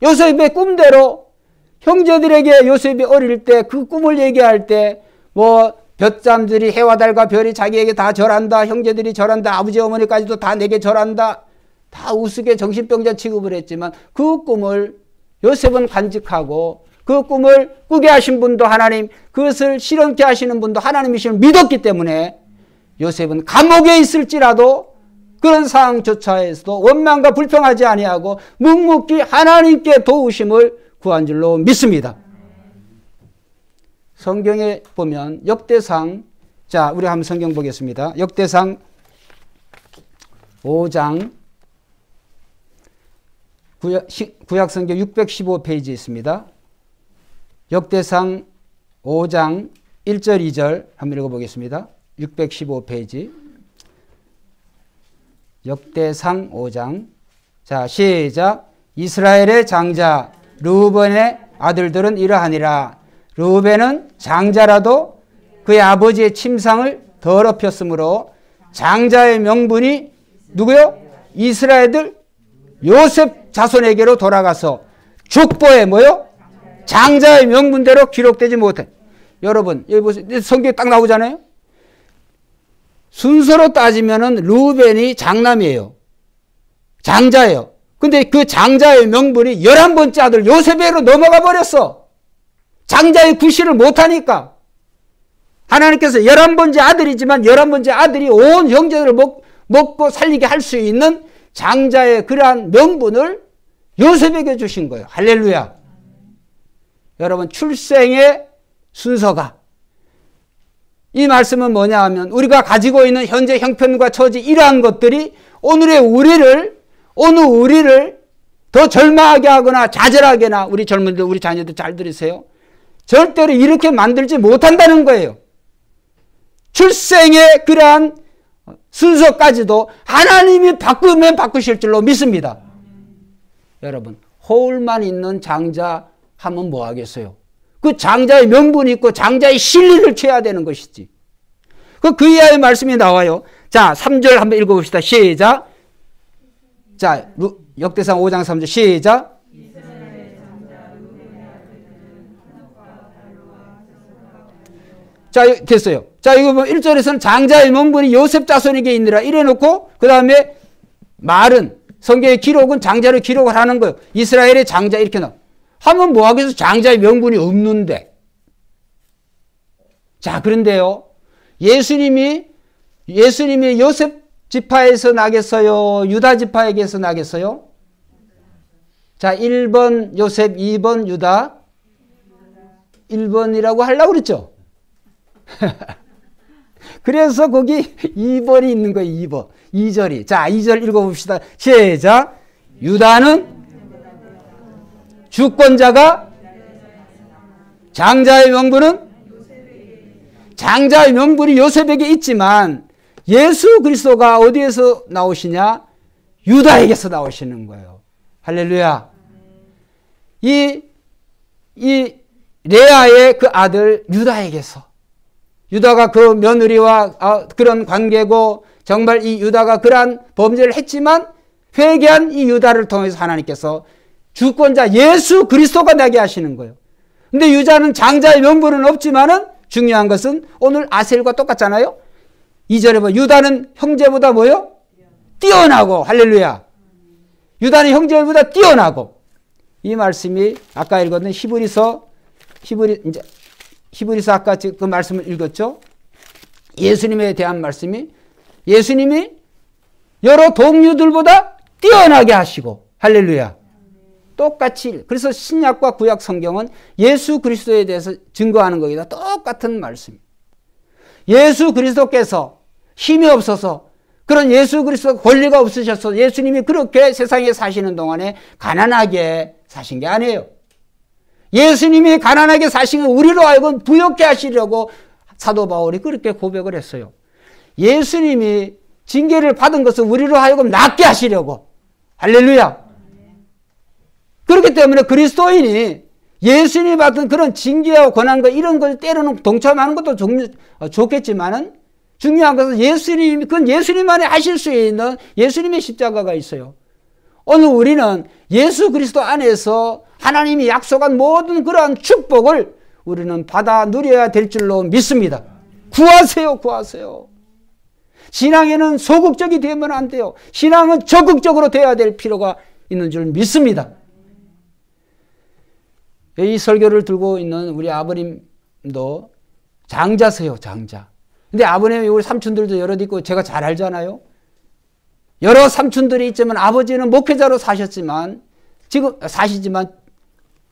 Speaker 1: 요셉의 꿈대로 형제들에게 요셉이 어릴 때 그 꿈을 얘기할 때 뭐 볕잠들이 해와 달과 별이 자기에게 다 절한다. 형제들이 절한다. 아버지 어머니까지도 다 내게 절한다. 다 우스개 정신병자 취급을 했지만 그 꿈을 요셉은 간직하고 그 꿈을 꾸게 하신 분도 하나님, 그것을 실현케 하시는 분도 하나님이심을 믿었기 때문에 요셉은 감옥에 있을지라도 그런 상황조차에서도 원망과 불평하지 아니하고 묵묵히 하나님께 도우심을 구한 줄로 믿습니다. 성경에 보면 역대상, 자, 우리 한번 성경 보겠습니다. 역대상 5장 구약성경 615페이지 있습니다. 역대상 5장 1절 2절 한번 읽어보겠습니다. 615페이지 역대상 5장, 자 시작. 이스라엘의 장자 르우벤의 아들들은 이러하니라. 르우벤은 장자라도 그의 아버지의 침상을 더럽혔으므로 장자의 명분이 누구요? 이스라엘들 요셉 자손에게로 돌아가서 족보에 뭐요? 장자의 명분대로 기록되지 못해. 여러분 여기 보세요. 성경에 딱 나오잖아요. 순서로 따지면은 르우벤이 장남이에요. 장자예요. 근데 그 장자의 명분이 11번째 아들 요셉에게로 넘어가 버렸어. 장자의 구실을 못하니까. 하나님께서 11번째 아들이지만 11번째 아들이 온 형제들을 먹고 살리게 할 수 있는 장자의 그러한 명분을 요셉에게 주신 거예요. 할렐루야. 여러분 출생의 순서가, 이 말씀은 뭐냐 하면 우리가 가지고 있는 현재 형편과 처지 이러한 것들이 오늘의 우리를 더 절망하게 하거나 좌절하게나, 우리 젊은이들 우리 자녀들 잘 들으세요. 절대로 이렇게 만들지 못한다는 거예요. 출생의 그러한 순서까지도 하나님이 바꾸면 바꾸실 줄로 믿습니다. 여러분 호울만 있는 장자 하면 뭐 하겠어요? 그 장자의 명분이 있고 장자의 실리를 취해야 되는 것이지. 그 이하의 말씀이 나와요. 자 3절 한번 읽어봅시다. 시작. 자 역대상 5장 3절 시작. 자 됐어요. 자 이거 뭐 1절에서는 장자의 명분이 요셉 자손에게 있느라 이래놓고 그 다음에 말은 성경의 기록은 장자를 기록을 하는 거예요. 이스라엘의 장자 이렇게 나와. 하면 뭐 하겠어? 장자의 명분이 없는데. 자 그런데요. 예수님이 요셉 지파에서 나겠어요? 유다 지파에게서 나겠어요? 자 1번 요셉, 2번 유다. 1번이라고 하려고 그랬죠? 그래서 거기 2번이 있는 거예요. 2번. 2절이. 자 2절 읽어봅시다. 시작. 유다는 주권자가 장자의 명분은 장자의 명분이 요셉에게 있지만 예수 그리스도가 어디에서 나오시냐? 유다에게서 나오시는 거예요. 할렐루야. 이 레아의 그 아들 유다에게서, 유다가 그 며느리와 그런 관계고 정말 이 유다가 그러한 범죄를 했지만 회개한 이 유다를 통해서 하나님께서 주권자 예수 그리스도가 나게 하시는 거예요. 근데 유다는 장자의 명분은 없지만은 중요한 것은 오늘 아셀과 똑같잖아요. 2절에 뭐 유다는 형제보다 뭐요? 뛰어나고. 할렐루야. 유다는 형제보다 뛰어나고. 이 말씀이 아까 읽었던 히브리서 아까 그 말씀을 읽었죠. 예수님에 대한 말씀이 예수님이 여러 동료들보다 뛰어나게 하시고. 할렐루야. 똑같이. 그래서 신약과 구약 성경은 예수 그리스도에 대해서 증거하는 거기다 똑같은 말씀입니다. 예수 그리스도께서 힘이 없어서, 그런 예수 그리스도 권리가 없으셔서 예수님이 그렇게 세상에 사시는 동안에 가난하게 사신 게 아니에요. 예수님이 가난하게 사신 건 우리로 하여금 부욕해 하시려고 사도 바울이 그렇게 고백을 했어요. 예수님이 징계를 받은 것은 우리로 하여금 낫게 하시려고. 할렐루야. 그렇기 때문에 그리스도인이 예수님이 받은 그런 징계와 고난과 이런 걸 때로는 동참하는 것도 좋겠지만은 중요한 것은 그건 예수님만이 하실 수 있는 예수님의 십자가가 있어요. 오늘 우리는 예수 그리스도 안에서 하나님이 약속한 모든 그러한 축복을 우리는 받아 누려야 될 줄로 믿습니다. 구하세요, 구하세요. 신앙에는 소극적이 되면 안 돼요. 신앙은 적극적으로 돼야 될 필요가 있는 줄 믿습니다. 이 설교를 들고 있는 우리 아버님도 장자세요, 장자. 근데 아버님이 우리 삼촌들도 여럿 있고 제가 잘 알잖아요. 여러 삼촌들이 있지만 아버지는 목회자로 사시지만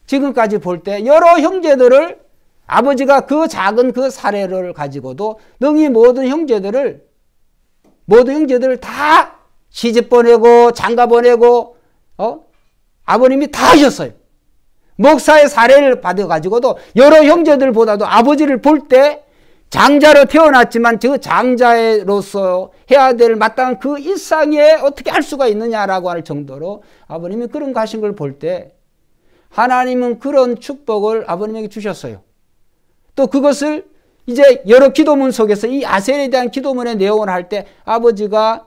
Speaker 1: 지금까지 볼 때 여러 형제들을 아버지가 그 작은 그 사례를 가지고도 능히 모든 형제들을 다 시집 보내고 장가 보내고 아버님이 다 하셨어요. 목사의 사례를 받아가지고도 여러 형제들보다도 아버지를 볼 때 장자로 태어났지만 그 장자로서 해야 될 마땅한 그 일상에 어떻게 할 수가 있느냐라고 할 정도로 아버님이 그런 거 하신 걸 볼 때 하나님은 그런 축복을 아버님에게 주셨어요. 또 그것을 이제 여러 기도문 속에서 이 아셀에 대한 기도문의 내용을 할 때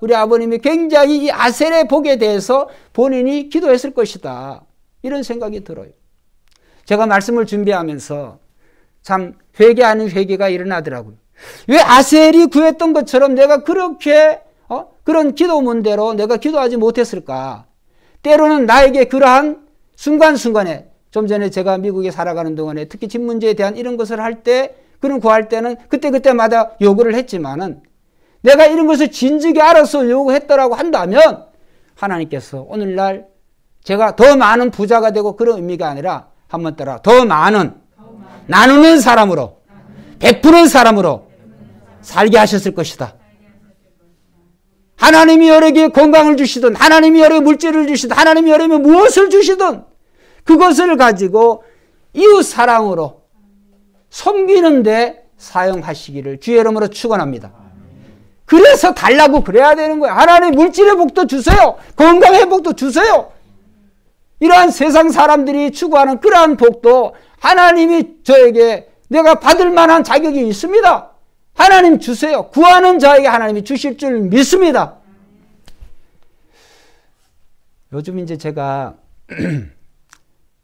Speaker 1: 우리 아버님이 굉장히 이 아셀의 복에 대해서 본인이 기도했을 것이다. 이런 생각이 들어요. 제가 말씀을 준비하면서 참 회개 아닌 회개가 일어나더라고요. 왜 아셀이 구했던 것처럼 내가 그렇게 그런 기도문대로 내가 기도하지 못했을까? 때로는 나에게 그러한 순간순간에 좀 전에 제가 미국에 살아가는 동안에 특히 집 문제에 대한 이런 것을 할 때 그런 구할 때는 그때마다 요구를 했지만은 내가 이런 것을 진즉에 알아서 요구했더라고 한다면 하나님께서 오늘날 제가 더 많은 부자가 되고 그런 의미가 아니라 한번 따라 더 많은 나누는 사람으로 베푸는 사람으로 살게 하셨을 것이다. 하나님이 여러에게 건강을 주시든 하나님이 여러에게 물질을 주시든 하나님이 여러에게 무엇을 주시든 그것을 가지고 이웃 사랑으로 섬기는데 사용하시기를 주의 이름으로 축원합니다. 그래서 달라고 그래야 되는 거예요. 하나님 물질의 복도 주세요. 건강의 복도 주세요. 이러한 세상 사람들이 추구하는 그러한 복도 하나님이 저에게 내가 받을 만한 자격이 있습니다. 하나님 주세요. 구하는 자에게 하나님이 주실 줄 믿습니다. 요즘 이제 제가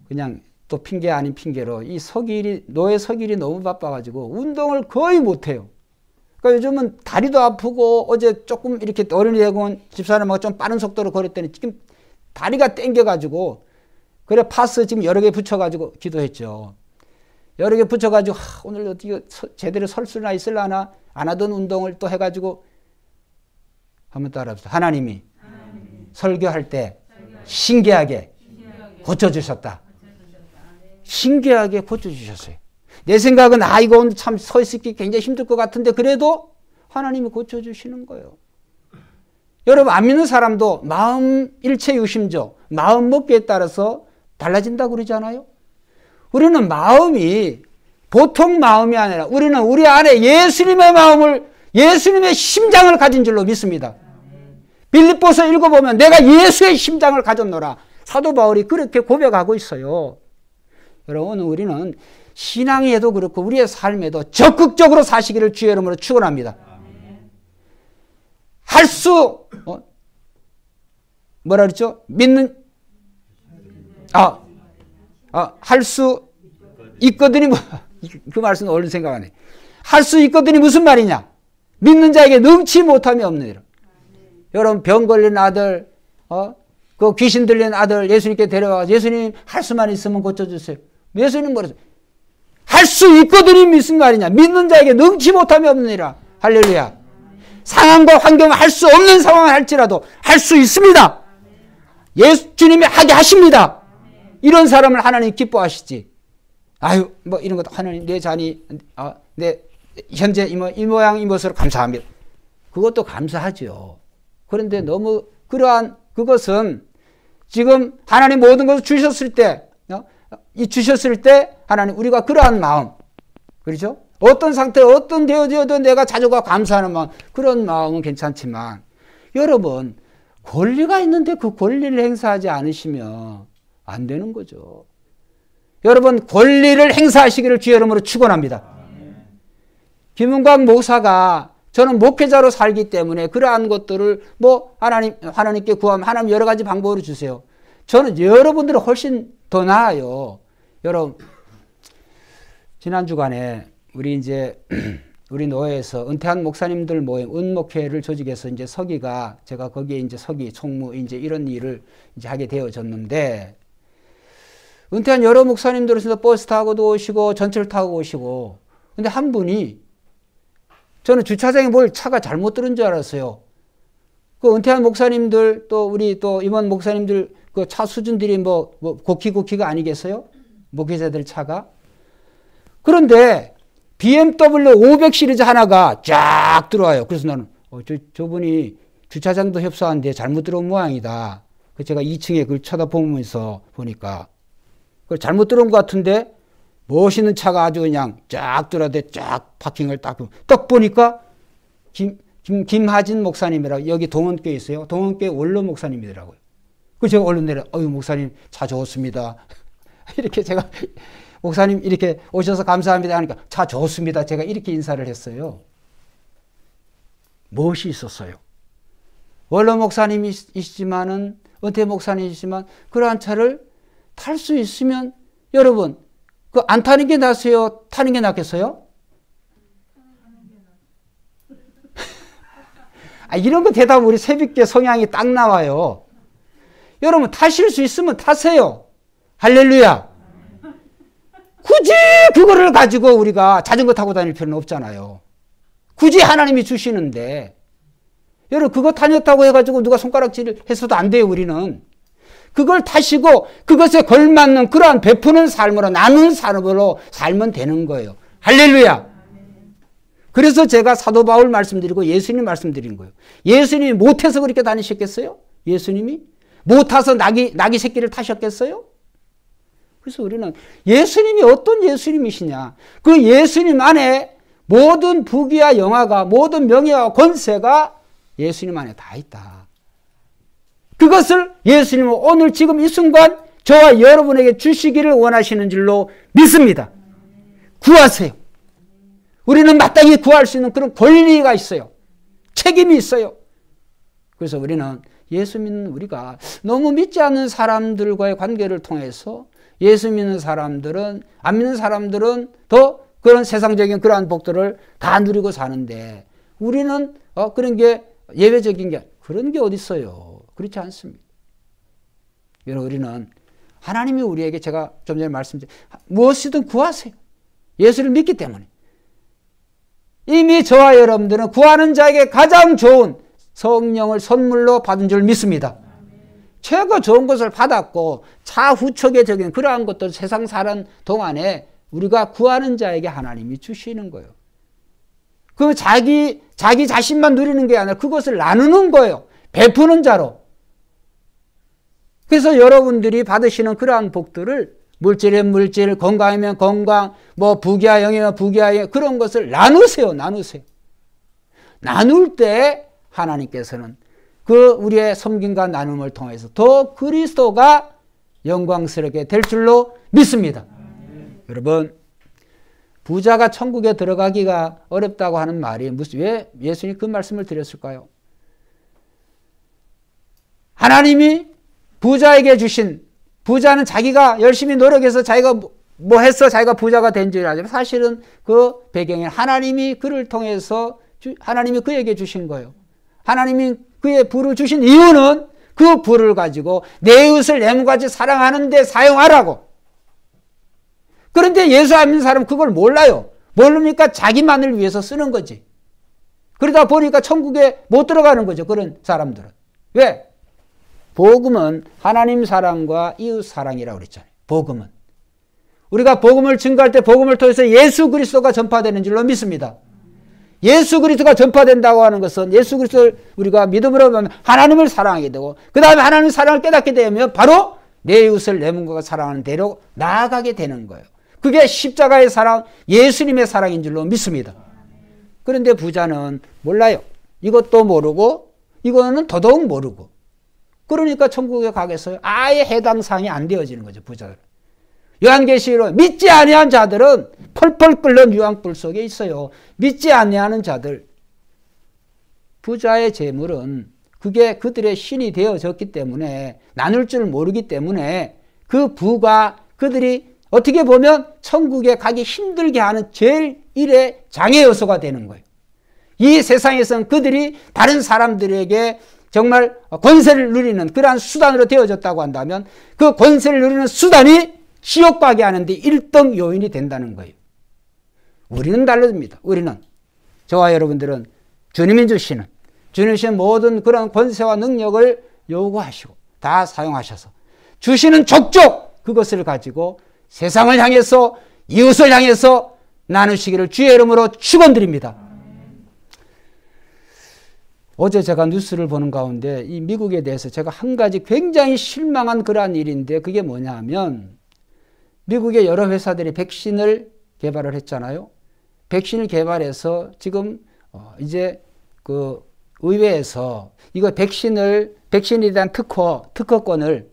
Speaker 1: 그냥 또 핑계 아닌 핑계로 노예 서길이 너무 바빠가지고 운동을 거의 못해요. 그러니까 요즘은 다리도 아프고 어제 조금 이렇게 어른이 되고 집사람하고 좀 빠른 속도로 걸었더니 지금 다리가 땡겨가지고 그래 파스 지금 여러 개 붙여가지고 기도했죠. 여러 개 붙여가지고 오늘 어떻게 제대로 설 수나 있을라나 안 하던 운동을 또 해가지고 한번 따라합시다. 하나님이 설교할 때 신기하게 고쳐주셨다. 신기하게 고쳐주셨어요. 내 생각은 이거 오늘 참 서 있기 굉장히 힘들 것 같은데 그래도 하나님이 고쳐주시는 거예요. 여러분 안 믿는 사람도 마음 일체유심조 마음 먹기에 따라서 달라진다고 그러잖아요. 우리는 마음이 보통 마음이 아니라 우리는 우리 안에 예수님의 마음을 예수님의 심장을 가진 줄로 믿습니다. 빌립보서 읽어보면 내가 예수의 심장을 가졌노라. 사도 바울이 그렇게 고백하고 있어요. 여러분 우리는 신앙에도 그렇고 우리의 삶에도 적극적으로 사시기를 주의 이름으로 축원합니다. 할 수 뭐라 그랬죠? 할 수 있거든이 그 말씀은 얼른 생각 안 해. 할 수 있거든이 무슨 말이냐? 믿는 자에게 능치 못함이 없느니라. 여러분 병 걸린 아들 그 귀신 들린 아들 예수님께 데려와 예수님 할 수만 있으면 고쳐주세요. 예수님 뭐랬어요? 할 수 있거든이 무슨 말이냐? 믿는 자에게 능치 못함이 없느니라. 할렐루야. 상황과 환경을 할 수 없는 상황을 할지라도 할 수 있습니다. 예수님이 하게 하십니다. 이런 사람을 하나님 기뻐하시지. 뭐 이런 것도 하나님 내 자녀 내 현재 이 모양 이 모습으로 감사합니다. 그것도 감사하죠. 그런데 너무 그러한 그것은 지금 하나님 모든 것을 주셨을 때 하나님 우리가 그러한 마음 그렇죠? 어떤 상태 어떤 되어져도 내가 자주가 감사하는 마음 그런 마음은 괜찮지만 여러분 권리가 있는데 그 권리를 행사하지 않으시면 안 되는 거죠. 여러분 권리를 행사하시기를 주의 이름으로 축원합니다. 김은광 목사가 저는 목회자로 살기 때문에 그러한 것들을 뭐 하나님께 구하면 하나님 여러 가지 방법으로 주세요. 저는 여러분들은 훨씬 더 나아요. 여러분, 지난 주간에 우리 우리 노회에서 은퇴한 목사님들 모임 은목회를 조직해서 이제 서기가 제가 거기에 이제 서기 총무 이제 이런 일을 이제 하게 되어졌는데, 은퇴한 여러 목사님들은 버스 타고도 오시고 전철 타고 오시고, 근데 한 분이 저는 주차장에 뭘 차가 잘못 들은 줄 알았어요. 그 은퇴한 목사님들 또 우리 또 임원 목사님들 그 차 수준들이 뭐 고키가 아니겠어요? 목회자들 차가. 그런데 BMW 500 시리즈 하나가 쫙 들어와요. 그래서 나는 저분이 주차장도 협소한데 잘못 들어온 모양이다. 그래서 제가 2층에 그걸 쳐다보면서 보니까 그걸 잘못 들어온 것 같은데 멋있는 차가 아주 그냥 쫙 들어와대 쫙 파킹을 딱 보니까 김하진 목사님이라고 여기 동원교회 있어요. 동원교회 원로 목사님이더라고요. 그래서 제가 얼른 내려 목사님 차 좋습니다. 이렇게 제가 목사님 이렇게 오셔서 감사합니다 하니까 차 좋습니다. 제가 이렇게 인사를 했어요. 무엇이 있었어요? 원로 목사님이시지만은 은퇴 목사님이시지만 그러한 차를 탈 수 있으면 여러분 그 안 타는 게 낫어요? 타는 게 낫겠어요? 이런 거 대답 우리 새벽에 성향이 딱 나와요. 여러분 타실 수 있으면 타세요. 할렐루야. 굳이 그거를 가지고 우리가 자전거 타고 다닐 필요는 없잖아요. 굳이 하나님이 주시는데. 여러분 그거 타녔다고 해가지고 누가 손가락질을 해서도 안 돼요. 우리는. 그걸 타시고 그것에 걸맞는 그러한 베푸는 삶으로 나누는 삶으로 살면 되는 거예요. 할렐루야. 그래서 제가 사도 바울 말씀드리고 예수님 말씀드린 거예요. 예수님이 못해서 그렇게 다니셨겠어요? 예수님이? 못 타서 낙이 새끼를 타셨겠어요? 그래서 우리는 예수님이 어떤 예수님이시냐. 그 예수님 안에 모든 부귀와 영화가 모든 명예와 권세가 예수님 안에 다 있다. 그것을 예수님은 오늘 지금 이 순간 저와 여러분에게 주시기를 원하시는 줄로 믿습니다. 구하세요. 우리는 마땅히 구할 수 있는 그런 권리가 있어요. 책임이 있어요. 그래서 우리는 예수 믿는 우리가 너무 믿지 않는 사람들과의 관계를 통해서 예수 믿는 사람들은 안 믿는 사람들은 더 그런 세상적인 그러한 복들을 다 누리고 사는데 우리는 그런 게 예외적인 게 그런 게 어디 있어요. 그렇지 않습니다. 여러분 우리는 하나님이 우리에게 제가 좀 전에 말씀드린 무엇이든 구하세요. 예수를 믿기 때문에. 이미 저와 여러분들은 구하는 자에게 가장 좋은 성령을 선물로 받은 줄 믿습니다. 최고 좋은 것을 받았고 차후척의 그러한 것들 세상 사는 동안에 우리가 구하는 자에게 하나님이 주시는 거예요. 그 자기 자신만 누리는 게 아니라 그것을 나누는 거예요. 베푸는 자로. 그래서 여러분들이 받으시는 그러한 복들을 물질이면 물질, 건강이면 건강, 뭐 부귀와 영예면 부귀와 영예 그런 것을 나누세요. 나눌 때 하나님께서는 그 우리의 섬김과 나눔을 통해서 더 그리스도가 영광스럽게 될 줄로 믿습니다. 여러분 부자가 천국에 들어가기가 어렵다고 하는 말이 왜 예수님이 그 말씀을 드렸을까요? 하나님이 부자에게 주신 부자는 자기가 열심히 노력해서 자기가 뭐 해서 자기가 부자가 된 줄 알지만 사실은 그 배경에 하나님이 그를 통해서 하나님이 그에게 주신 거예요. 하나님이 그의 부를 주신 이유는 그 부를 가지고 내 이웃을 내 몸같이 사랑하는 데 사용하라고. 그런데 예수 안 믿는 사람은 그걸 몰라요. 모르니까 자기만을 위해서 쓰는 거지. 그러다 보니까 천국에 못 들어가는 거죠. 그런 사람들은. 왜? 복음은 하나님 사랑과 이웃 사랑이라고 그랬잖아요. 복음은. 우리가 복음을 증거할 때 복음을 통해서 예수 그리스도가 전파되는 줄로 믿습니다. 예수 그리스도가 전파된다고 하는 것은 예수 그리스도를 우리가 믿음으로 하면 하나님을 사랑하게 되고 그 다음에 하나님의 사랑을 깨닫게 되면 바로 내 이웃을 내 몸과 사랑하는 대로 나아가게 되는 거예요. 그게 십자가의 사랑, 예수님의 사랑인 줄로 믿습니다. 그런데 부자는 몰라요. 이것도 모르고 이거는 더더욱 모르고 그러니까 천국에 가겠어요? 아예 해당 사항이 안 되어지는 거죠. 부자들. 요한계시록 믿지 아니한 자들은 펄펄 끓는 유황불 속에 있어요. 믿지 아니하는 자들. 부자의 재물은 그게 그들의 신이 되어졌기 때문에 나눌 줄 모르기 때문에 그 부가 그들이 어떻게 보면 천국에 가기 힘들게 하는 제일 일의 장애 요소가 되는 거예요. 이 세상에서는 그들이 다른 사람들에게 정말 권세를 누리는 그러한 수단으로 되어졌다고 한다면 그 권세를 누리는 수단이 지옥 가게 하는데 1등 요인이 된다는 거예요. 우리는 다릅니다. 우리는 저와 여러분들은 주님이 주시는 모든 그런 권세와 능력을 요구하시고 다 사용하셔서 주시는 족족 그것을 가지고 세상을 향해서 이웃을 향해서 나누시기를 주의 이름으로 축원드립니다. 어제 제가 뉴스를 보는 가운데 이 미국에 대해서 제가 한 가지 굉장히 실망한 그러한 일인데 그게 뭐냐 하면 미국의 여러 회사들이 백신을 개발을 했잖아요. 백신을 개발해서 지금 이제 그 의회에서 이거 백신에 대한 특허권을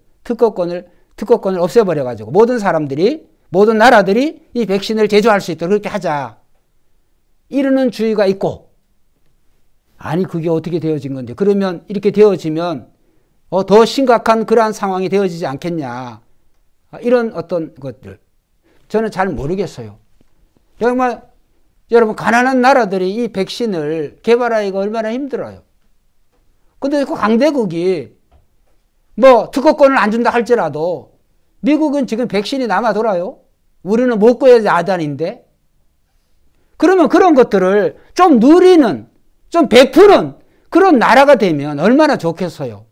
Speaker 1: 없애버려 가지고 모든 나라들이 이 백신을 제조할 수 있도록 그렇게 하자 이러는 주의가 있고, 아니 그게 어떻게 되어진 건데, 그러면 이렇게 되어지면 더 심각한 그러한 상황이 되어지지 않겠냐, 이런 어떤 것들 저는 잘 모르겠어요. 정말 여러분 가난한 나라들이 이 백신을 개발하기가 얼마나 힘들어요. 근데 그 강대국이 뭐 특허권을 안 준다 할지라도 미국은 지금 백신이 남아 돌아요. 우리는 못 구해야지 아단인데. 그러면 그런 것들을 좀 누리는, 좀 베푸는 그런 나라가 되면 얼마나 좋겠어요.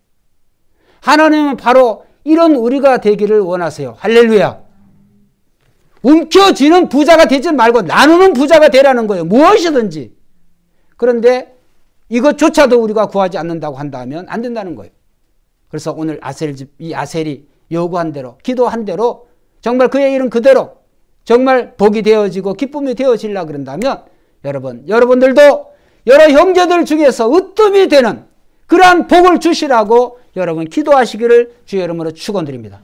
Speaker 1: 하나님은 바로 이런 우리가 되기를 원하세요. 할렐루야. 움켜쥐는 부자가 되지 말고 나누는 부자가 되라는 거예요. 무엇이든지. 그런데 이것조차도 우리가 구하지 않는다고 한다면 안 된다는 거예요. 그래서 오늘 이 아셀이 요구한 대로, 기도한 대로 정말 그의 일은 그대로 정말 복이 되어지고 기쁨이 되어지려고 그런다면 여러분들도 여러 형제들 중에서 으뜸이 되는 그러한 복을 주시라고 여러분 기도하시기를 주의 이름으로 축원드립니다.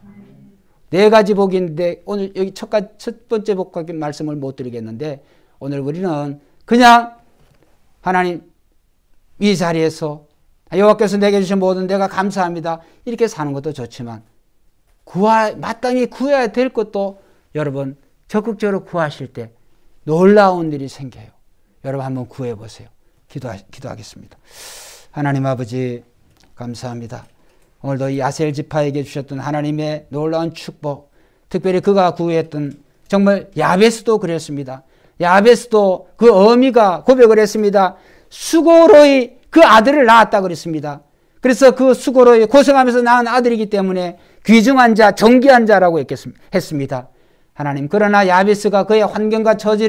Speaker 1: 4가지 복인데 오늘 여기 첫 번째 복까지 말씀을 못 드리겠는데, 오늘 우리는 그냥 하나님 이 자리에서 여호와께서 내게 주신 모든 내가 감사합니다 이렇게 사는 것도 좋지만 마땅히 구해야 될 것도 여러분 적극적으로 구하실 때 놀라운 일이 생겨요. 여러분 한번 구해보세요. 기도하겠습니다. 하나님 아버지 감사합니다. 오늘도 이 아셀 지파에게 주셨던 하나님의 놀라운 축복, 특별히 그가 구했던 정말 야베스도 그랬습니다. 야베스도 그 어미가 고백을 했습니다. 수고로이 그 아들을 낳았다 그랬습니다. 그래서 그 수고로이 고생하면서 낳은 아들이기 때문에 귀중한 자, 정귀한 자라고 했습니다. 하나님, 그러나 야베스가 그의 환경과 처지를